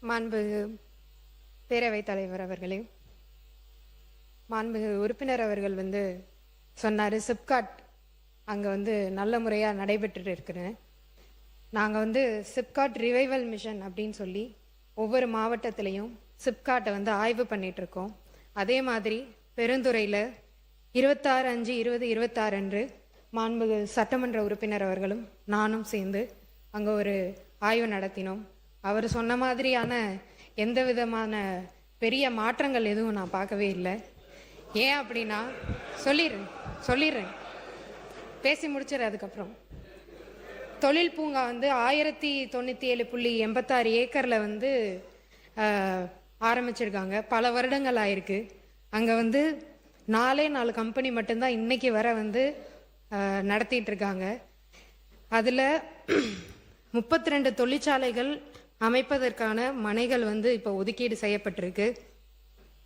மாண்புமிகு பேரவைத் தலைவர் அவர்களே, மாண்புமிகு உறுப்பினர் அவர்கள் சொன்னார் சிப்காட் அங்கே நல்ல முறையாக நடைபெற்று இருக்குன்னு. நாங்கள் சிப்காட் ரிவைவல் மிஷன் அப்படின்னு சொல்லி ஒவ்வொரு மாவட்டத்திலையும் சிப்காட்டை ஆய்வு பண்ணிகிட்ருக்கோம். அதே மாதிரி பெருந்துறையில் 26/5/2026 அன்று மாண்புமிகு சட்டமன்ற உறுப்பினர் அவர்களும் நானும் சேர்ந்து அங்கே ஒரு ஆய்வு நடத்தினோம். அவர் சொன்ன மாதிரியான எந்த விதமான பெரிய மாற்றங்கள் எதுவும் நான் பார்க்கவே இல்லை. ஏன் அப்படின்னா சொல்லிடுறேன் பேசி முடிச்சிடறேன். அதுக்கப்புறம் தொழில் பூங்கா 1097.86 ஏக்கரில் ஆரம்பிச்சிருக்காங்க. பல வருடங்கள் ஆயிருக்கு. அங்கே 4 கம்பெனி மட்டும்தான் இன்னைக்கு வர நடத்திட்டு இருக்காங்க. அதில் 32 தொழிற்சாலைகள் அமைப்பதற்கான மனைகள் இப்போ ஒதுக்கீடு செய்யப்பட்டிருக்கு.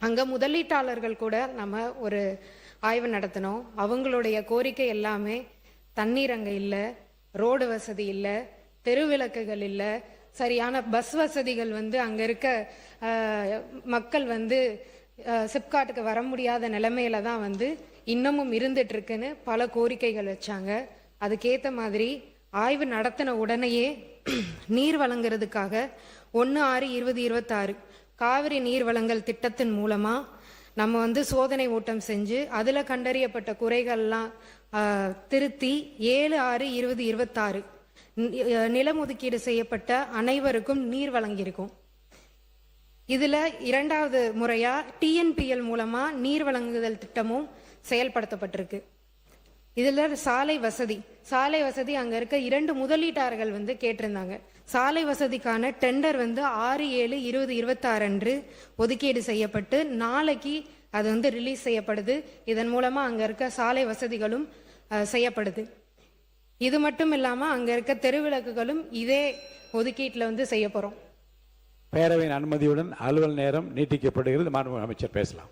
அங்கே முதலீட்டாளர்கள் கூட நம்ம ஒரு ஆய்வு நடத்தினோம். அவங்களுடைய கோரிக்கை எல்லாமே தண்ணீர் அங்கே இல்லை, ரோடு வசதி இல்லை, தெருவிளக்குகள் இல்லை, சரியான பஸ் வசதிகள் அங்கே இருக்க மக்கள் சிப்காட்டுக்கு வர முடியாத நிலைமையில தான் இன்னமும் இருந்துட்டு இருக்குன்னு பல கோரிக்கைகள் வச்சாங்க. அதுக்கேற்ற மாதிரி ஆய்வு நடத்தின உடனேயே நீர் வழங்குறதுக்காக 1/6/2026 காவிரி நீர் வழங்கல் திட்டத்தின் மூலமா நம்ம சோதனை ஓட்டம் செஞ்சு அதில் கண்டறியப்பட்ட குறைகள்லாம் திருத்தி 7/6/2026 நிலம் ஒதுக்கீடு செய்யப்பட்ட அனைவருக்கும் நீர் வழங்கியிருக்கும். இதுல 2வது முறையா TNPL மூலமா நீர் வழங்குதல் திட்டமும் செயல்படுத்தப்பட்டிருக்கு. இதுல சாலை வசதி அங்க இருக்க 2 முதலீட்டாளர்கள் கேட்டிருந்தாங்க. சாலை வசதிக்கான டெண்டர் 6/7/2026 அன்று ஒதுக்கீடு செய்யப்பட்டு நாளைக்கு அது ரிலீஸ் செய்யப்படுது. இதன் மூலமா அங்க இருக்க சாலை வசதிகளும் செய்யப்படுது. இது மட்டும் இல்லாம அங்க இருக்க தெருவிளக்குகளும் இதே ஒதுக்கீட்டுல செய்ய போறோம். பேரவையின் அனுமதியுடன் அலுவல் நேரம் நீட்டிக்கப்படுகிறது. மாண்புமிகு அமைச்சர் பேசலாம்.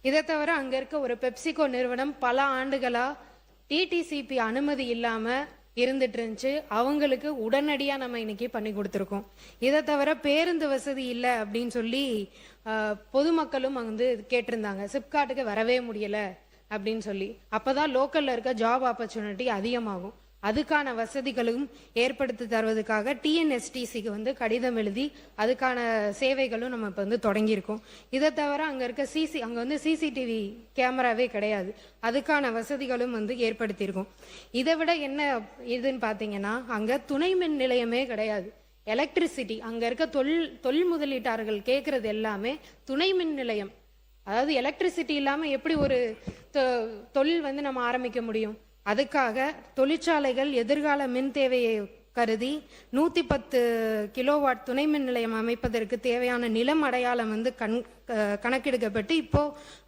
இதை தவிர அங்க இருக்க ஒரு பெப்சிகோ நிறுவனம் பல ஆண்டுகளா TTCP அனுமதி இல்லாம இருந்துட்டு இருந்துச்சு. அவங்களுக்கு உடனடியா நம்ம இன்னைக்கு பண்ணி கொடுத்துருக்கோம். இதை தவிர பேருந்து வசதி இல்லை அப்படின்னு சொல்லி பொதுமக்களும் கேட்டிருந்தாங்க. சிப்காட்டுக்கு வரவே முடியல அப்படின்னு சொல்லி. அப்பதான் லோக்கல்ல இருக்க ஜாப் ஆப்பர்ச்சுனிட்டி அதிகமாகும். அதுக்கான வசதிகளும் ஏற்படுத்தி தருவதற்காக TNSTCக்கு கடிதம் எழுதி அதுக்கான சேவைகளும் நம்ம இப்போ தொடங்கியிருக்கோம். இதை தவிர அங்கே இருக்க அங்கே CCTV கேமராவே கிடையாது. அதுக்கான வசதிகளும் ஏற்படுத்தியிருக்கோம். இதை விட என்ன இதுன்னு பார்த்தீங்கன்னா அங்கே துணை மின் நிலையமே கிடையாது. எலக்ட்ரிசிட்டி அங்கே இருக்க தொழில் முதலீட்டாளர்கள் கேட்கறது எல்லாமே துணை மின் நிலையம். அதாவது எலக்ட்ரிசிட்டி இல்லாமல் எப்படி ஒரு தொழில் நம்ம ஆரம்பிக்க முடியும்? அதுக்காக தொழிற்சாலைகள் எதிர்கால மின் தேவையை கருதி 110 கிலோவாட் துணை மின் நிலையம் அமைப்பதற்கு தேவையான நிலம் அடையாளம் கணக்கெடுக்கப்பட்டு இப்போ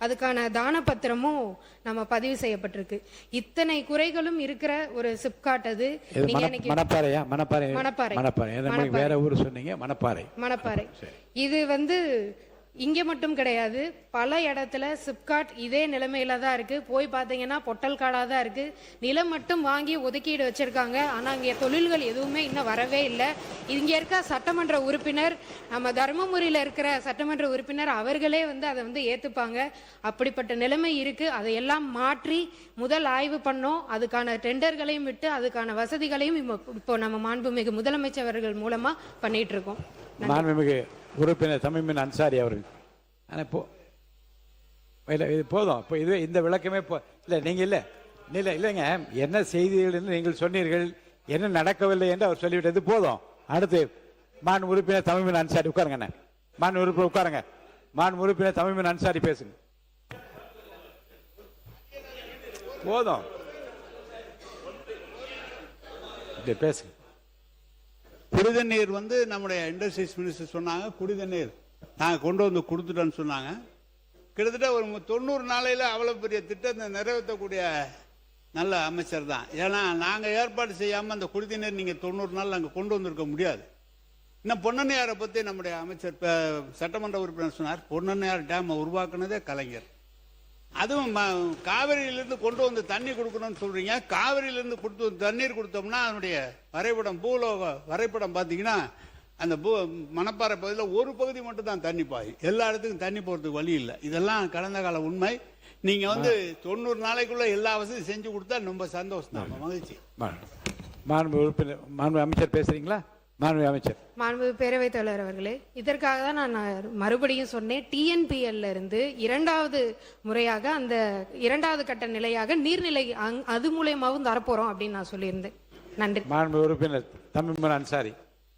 அதுக்கான தான பத்திரமும் நம்ம பதிவு செய்யப்பட்டிருக்கு. இத்தனை குறைகளும் இருக்கிற ஒரு சிப்காட் அது. மணப்பாறை இது இங்கே மட்டும் கிடையாது, பல இடத்துல சிப்காட் இதே நிலைமையில தான் இருக்கு. போய் பார்த்தீங்கன்னா பொட்டல் காடாக தான் இருக்கு. நிலம் மட்டும் வாங்கி ஒதுக்கீடு வச்சிருக்காங்க. ஆனால் இங்கே தொழில்கள் எதுவுமே இன்னும் வரவே இல்லை. இங்கே இருக்க சட்டமன்ற உறுப்பினர், நம்ம தர்மபுரியில் இருக்கிற சட்டமன்ற உறுப்பினர் அவர்களே அதை ஏற்றுப்பாங்க. அப்படிப்பட்ட நிலைமை இருக்கு. அதையெல்லாம் மாற்றி முதல் ஆய்வு பண்ணோம். அதுக்கான டெண்டர்களையும் விட்டு அதுக்கான வசதிகளையும் இப்போ நம்ம மாண்புமிகு முதலமைச்சர் அவர்கள் மூலமா பண்ணிட்டு இருக்கோம். மாண்புமிகு உறுப்பினர் தமீமின் அன்சாரி அவர்கள். ஆனால் இது போதும். இப்போ இது இந்த விளக்கமே இல்லை. நீங்கள் இல்லைங்க, என்ன செய்திகள் என்று நீங்கள் சொன்னீர்கள், என்ன நடக்கவில்லை என்று அவர் சொல்லிவிட்டது போதும். அடுத்து மாண்பு உறுப்பினர் தமீமின் அன்சாரி உட்காருங்க. மாண்பு உறுப்பினர் உட்காருங்க. மாண்பு உறுப்பினர் தமீமின் அன்சாரி பேசுங்க. போதும் பேசுங்க. குடிதண்ணீர் நம்முடைய இண்டஸ்ட்ரீஸ் மினிஸ்டர் சொன்னாங்க, குடிதண்ணீர் நாங்கள் கொண்டு கொடுத்துட்டோன்னு சொன்னாங்க. கிட்டத்தட்ட ஒரு 90 நாளையில் அவ்வளோ பெரிய திட்டத்தை நிறைவேற்றக்கூடிய நல்ல அமைச்சர் தான். ஏன்னா நாங்கள் ஏற்பாடு செய்யாமல் அந்த குடிதண்ணீர் நீங்கள் 90 நாள் அங்கே கொண்டு வந்திருக்க முடியாது. இன்னும் பொன்னண்ணையாரை பற்றி நம்முடைய அமைச்சர் சட்டமன்ற உறுப்பினர் சொன்னார். பொன்னண்ணையார் டேமை உருவாக்குனதே கலைஞர். அதுவும் காவிரியிலிருந்து கொண்டு வந்து தண்ணி கொடுக்கணும்னு சொல்றீங்க. காவிரியிலிருந்து தண்ணீர் கொடுத்தோம்னா அதனுடைய வரைபடம், பூலோக வரைபடம் பார்த்தீங்கன்னா அந்த மணப்பாறை பகுதியில் ஒரு பகுதி மட்டும் தான் தண்ணி பாயும், எல்லா இடத்துக்கும் தண்ணி போகிறதுக்கு வழி இல்லை. இதெல்லாம் கடந்த கால உண்மை. நீங்க வந்து 90 நாளைக்குள்ள எல்லா வசதியும் செஞ்சு கொடுத்தா ரொம்ப சந்தோஷம் தான், மகிழ்ச்சி. மாண்பு உறுப்பினர், மாண்பு அமைச்சர் பேசுறீங்களா? மாண்பு அமைச்சர். மாண்பு பேரவைத் தலைவர் அவர்களே, இதற்காக தான் நான் மறுபடியும் சொன்னேன், டிஎன்பிஎல்ல இருந்து இரண்டாவது முறையாக அந்த இரண்டாவது கட்ட நிலையாக நீர்நிலை அது மூலியமாகவும் தரப்போறோம் அப்படின்னு நான் சொல்லியிருந்தேன். நன்றி. மாண்பு உறுப்பினர் தம்பிமன் அன்சாரி.